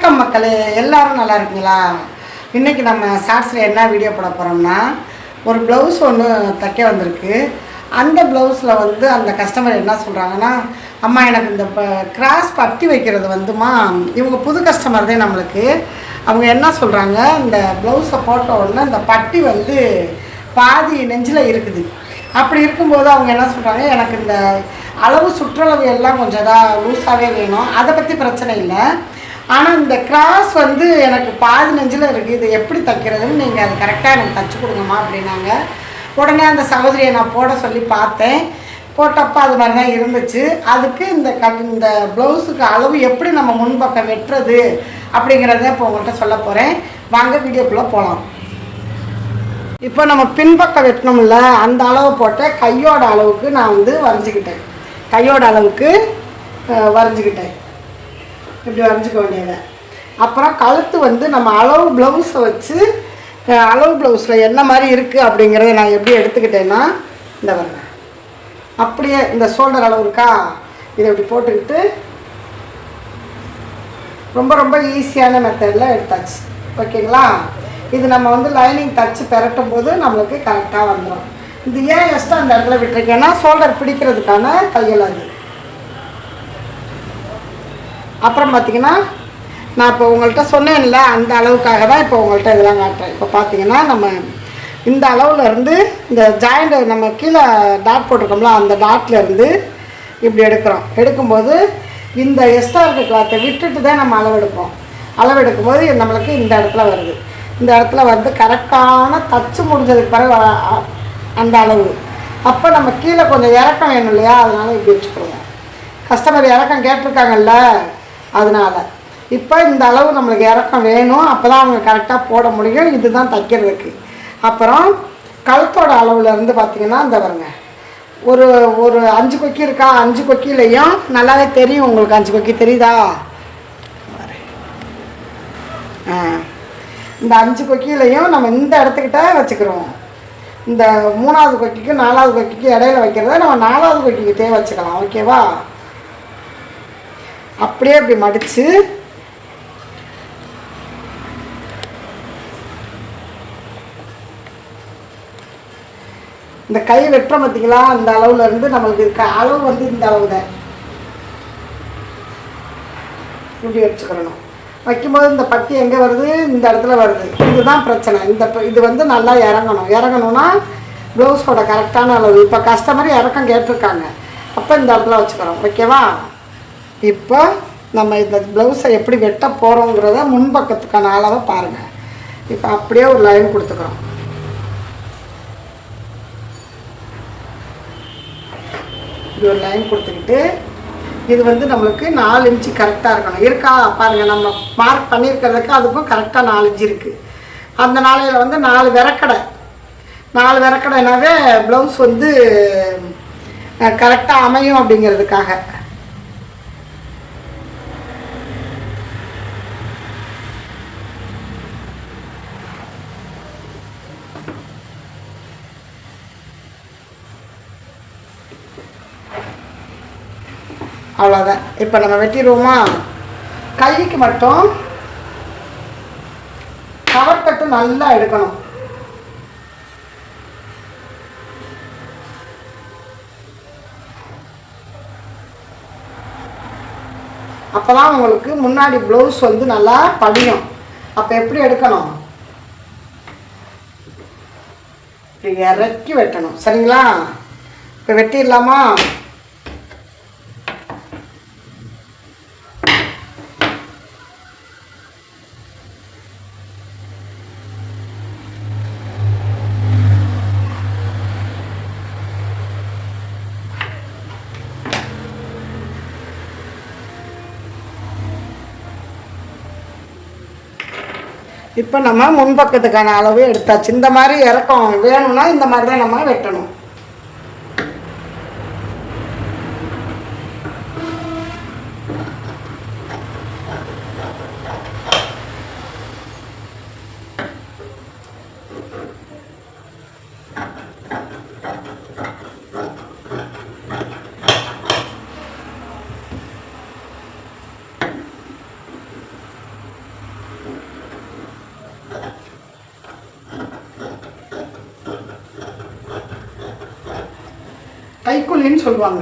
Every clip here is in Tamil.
வணக்கம் மக்களே, எல்லாரும் நல்லா இருக்கீங்களா? இன்றைக்கி நம்ம ஷார்ட்ஸில் என்ன வீடியோ போட போகிறோம்னா, ஒரு ப்ளவுஸ் ஒன்று தைக்க வந்திருக்கு. அந்த ப்ளவுஸில் வந்து அந்த கஸ்டமர் என்ன சொல்கிறாங்கன்னா, அம்மா எனக்கு இந்த கிராஸ் பட்டி வைக்கிறது வந்துமா, இவங்க புது கஸ்டமர் தான் நம்மளுக்கு. அவங்க என்ன சொல்கிறாங்க, இந்த ப்ளவுஸை போட்ட உடனே இந்த பட்டி வந்து பாதி நெஞ்சில் இருக்குது. அப்படி இருக்கும்போது அவங்க என்ன சொல்கிறாங்க, எனக்கு இந்த அளவு சுற்றளவு எல்லாம் கொஞ்சம் லூஸாகவே வேணும், அதை பற்றி பிரச்சனை இல்லை. ஆனால் இந்த கிராஸ் வந்து எனக்கு பாதி நெஞ்சில் இருக்குது, இது எப்படி தைக்கிறதுன்னு நீங்கள் அது கரெக்டாக எனக்கு தைச்சி கொடுங்கம்மா அப்படின்னாங்க. உடனே அந்த சகோதரியை நான் போட சொல்லி பார்த்தேன். போட்டப்போ அது மாதிரி தான் இருந்துச்சு. அதுக்கு இந்த ப்ளவுஸுக்கு அளவு எப்படி நம்ம முன்பக்கம் வெட்டுறது அப்படிங்கிறத இப்போ உங்கள்கிட்ட சொல்ல போகிறேன். வாங்க வீடியோக்குள்ளே போகலாம். இப்போ நம்ம பின்பக்கம் வெட்டணும்ல, அந்த அளவு போட்ட கையோட அளவுக்கு நான் வந்து வரைஞ்சிக்கிட்டேன். கையோட அளவுக்கு வரைஞ்சிக்கிட்டேன். இப்படி வரைஞ்சிக்க வேண்டியதை. அப்புறம் கழுத்து வந்து நம்ம அளவு ப்ளவுஸை வச்சு அளவு ப்ளவுஸில் என்ன மாதிரி இருக்குது அப்படிங்கிறத நான் எப்படி எடுத்துக்கிட்டேன்னா, இந்த வரேன் அப்படியே இந்த ஷோல்டர் அளவு இருக்கா, இதை இப்படி போட்டுக்கிட்டு ரொம்ப ரொம்ப ஈஸியான மெத்தடில் எடுத்தாச்சு. ஓகேங்களா? இது நம்ம வந்து லைனிங் தச்சு பெரட்டும் போது நம்மளுக்கு கரெக்டாக வந்துடும். இது ஏன் எக்ஸ்ட்ரா அந்த இடத்துல விட்டுருக்கேன்னா, ஷோல்டர் பிடிக்கிறதுக்கான தையல் அது. அப்புறம் பார்த்திங்கன்னா, நான் இப்போ உங்கள்கிட்ட சொன்னேன்ல, அந்த அளவுக்காக தான் இப்போ உங்கள்கிட்ட இதெல்லாம் காட்டுறேன். இப்போ பார்த்தீங்கன்னா, நம்ம இந்த அளவில் இருந்து இந்த ஜாயிண்ட் நம்ம கீழே டாட் போட்டிருக்கோம்ல, அந்த டாட்லேருந்து இப்படி எடுக்கிறோம். எடுக்கும்போது இந்த எக்ஸ்ட்ரா இருக்க கிளாத்தை விட்டுட்டு தான் நம்ம அளவெடுப்போம். அளவெடுக்கும்போது நம்மளுக்கு இந்த இடத்துல வருது. இந்த இடத்துல வந்து கரெக்டான தச்சு முடிஞ்சதுக்கு பிறகு அந்த அளவு. அப்போ நம்ம கீழே கொஞ்சம் இறக்கம் வேணும் இல்லையா, அதனால் இப்படி வச்சுக்கிடுவோம். கஸ்டமர் இறக்கம் கேட்டிருக்காங்கல்ல, அதனால் இப்போ இந்த அளவு நம்மளுக்கு இறக்கம் வேணும். அப்போ தான் அவங்க கரெக்டாக போட முடியும். இதுதான் தைக்கிறதுக்கு. அப்புறம் கழுத்தோட அளவுலேருந்து பார்த்திங்கன்னா, இந்த வருங்க ஒரு ஒரு 5 கொக்கி இருக்கா, 5 கொக்கிலையும் நல்லாவே தெரியும் உங்களுக்கு. 5 கொக்கி தெரியுதா? இந்த 5 கொக்கிலையும் நம்ம இந்த இடத்துக்கிட்ட வச்சுக்கிறோம். இந்த 3வது கொக்கிக்கு 4வது கொக்கிக்கு இடையில வைக்கிறத நம்ம 4வது கொக்கிக்கிட்டே வச்சுக்கலாம். ஓகேவா? அப்படியே இப்படி மடித்து இந்த கை வெட்டுறோம் பார்த்திங்களா, அந்த அளவில் இருந்து நம்மளுக்கு இருக்க அளவு வந்து இந்த அளவு தான். இப்படி வச்சுக்கிறணும். வைக்கும்போது இந்த பட்டி எங்கே வருது, இந்த இடத்துல வருது. இதுதான் பிரச்சனை. இது வந்து நல்லா இறங்கணும்னா ப்ளவுஸோட கரெக்டான அளவு. இப்போ கஸ்டமர் இறக்கம் கேட்டிருக்காங்க, அப்போ இந்த இடத்துல வச்சுக்கிறோம். ஓகேவா? இப்போ நம்ம இந்த ப்ளவுஸை எப்படி வெட்ட போகிறோங்கிறத முன்பக்கத்துக்கான அளவை பாருங்கள். இப்போ அப்படியே ஒரு லைன் கொடுத்துக்கிறோம். இப்படி ஒரு லைன் கொடுத்துக்கிட்டு, இது வந்து நம்மளுக்கு 4 இன்ச்சு கரெக்டாக இருக்கணும். இருக்கா பாருங்கள், நம்ம மார்க் பண்ணியிருக்கிறதுக்கு அதுக்கும் கரெக்டாக 4 இன்ச்சு இருக்குது. அந்த நாளையில் வந்து 4 விரக்கடைனாவே ப்ளவுஸ் வந்து கரெக்டாக அமையும் அப்படிங்கிறதுக்காக. அவ்வளோதான். இப்போ நம்ம வெட்டிடுவோமா? கைக்கு மட்டும் கவர் கட்டு நல்லா எடுக்கணும். அப்போ தான் உங்களுக்கு முன்னாடி ப்ளவுஸ் வந்து நல்லா படியும். அப்போ எப்படி எடுக்கணும்? இப்படி இறக்கி வெட்டணும். சரிங்களா? இப்போ வெட்டிடலாமா? இப்போ நம்ம முன்பக்கத்துக்கான அளவு எடுத்தாச்சு. இந்த மாதிரி இறக்கம் வேணும்னா இந்த மாதிரி தான் நம்ம வெட்டணும். கைக்குள்ளின்னு சொல்லுவாங்க.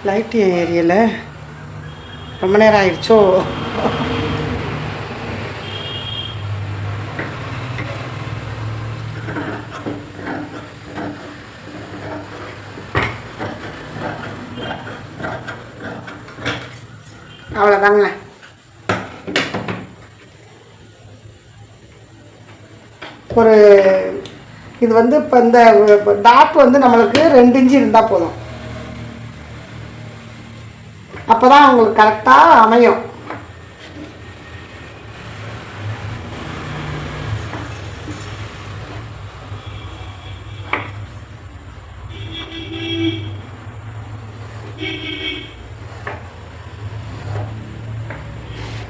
லைட் ஏரியல ரொம்ப நேரம் ஆயிடுச்சோ. அவ்வளோதாங்க. ஒரு இது வந்து இப்போ இந்த டாட் வந்து நம்மளுக்கு 2 இன்ச்சு இருந்தால் போதும். அப்போ தான் உங்களுக்கு கரெக்டாக அமையும்.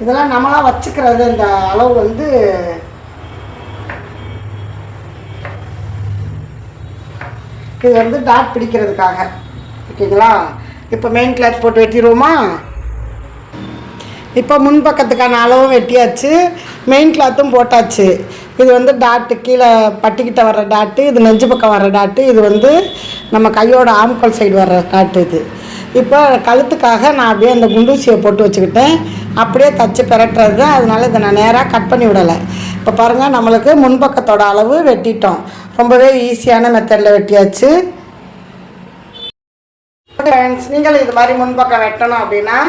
இதெல்லாம் நம்மளாம் வச்சுக்கிறது. இந்த அளவு வந்து இது வந்து டாட் பிடிக்கிறதுக்காக. ஓகேங்களா? இப்போ மெயின் கிளாத் போட்டு வெட்டிடுவோமா? இப்போ முன்பக்கத்துக்கான அளவும் வெட்டியாச்சு, மெயின் கிளாத்தும் போட்டாச்சு. இது வந்து டாட்டு கீழே பட்டிக்கிட்ட வர்ற டாட்டு, இது நெஞ்சு பக்கம் வர்ற டாட்டு, இது வந்து நம்ம கையோட ஆம்கோல் சைடு வர்ற டாட்டு. இது இப்போ கழுத்துக்காக நான் அப்படியே அந்த குண்டூசியை போட்டு வச்சுக்கிட்டேன். அப்படியே தச்சு பெரட்டுறது தான். அதனால இதை நான் நேராக கட் பண்ணி விடலை. இப்போ பாருங்கள், நம்மளுக்கு முன்பக்கத்தோட அளவு வெட்டிட்டோம். ரொம்பவே ஈஸியான மெத்தடில் வெட்டியாச்சு. ஃப்ரெண்ட்ஸ், நீங்களும் இது மாதிரி முன்பக்கம் வெட்டணும் அப்படின்னா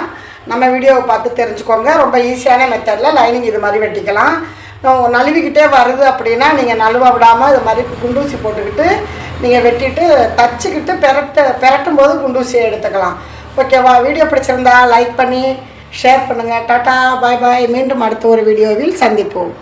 நம்ம வீடியோவை பார்த்து தெரிஞ்சுக்கோங்க. ரொம்ப ஈஸியான மெத்தடில் லைனிங் இது மாதிரி வெட்டிக்கலாம். நழுவிக்கிட்டே வருது அப்படின்னா நீங்கள் நழுவ விடாமல் இது மாதிரி குண்டூசி போட்டுக்கிட்டு நீங்கள் வெட்டிட்டு தச்சுக்கிட்டு பெரட்டும் போது குண்டூசியை எடுத்துக்கலாம். ஓகேவா? வீடியோ பிடிச்சிருந்தா லைக் பண்ணி ஷேர் பண்ணுங்கள். டாட்டா, பாய் பாய். மீண்டும் அடுத்த ஒரு வீடியோவில் சந்திப்போம்.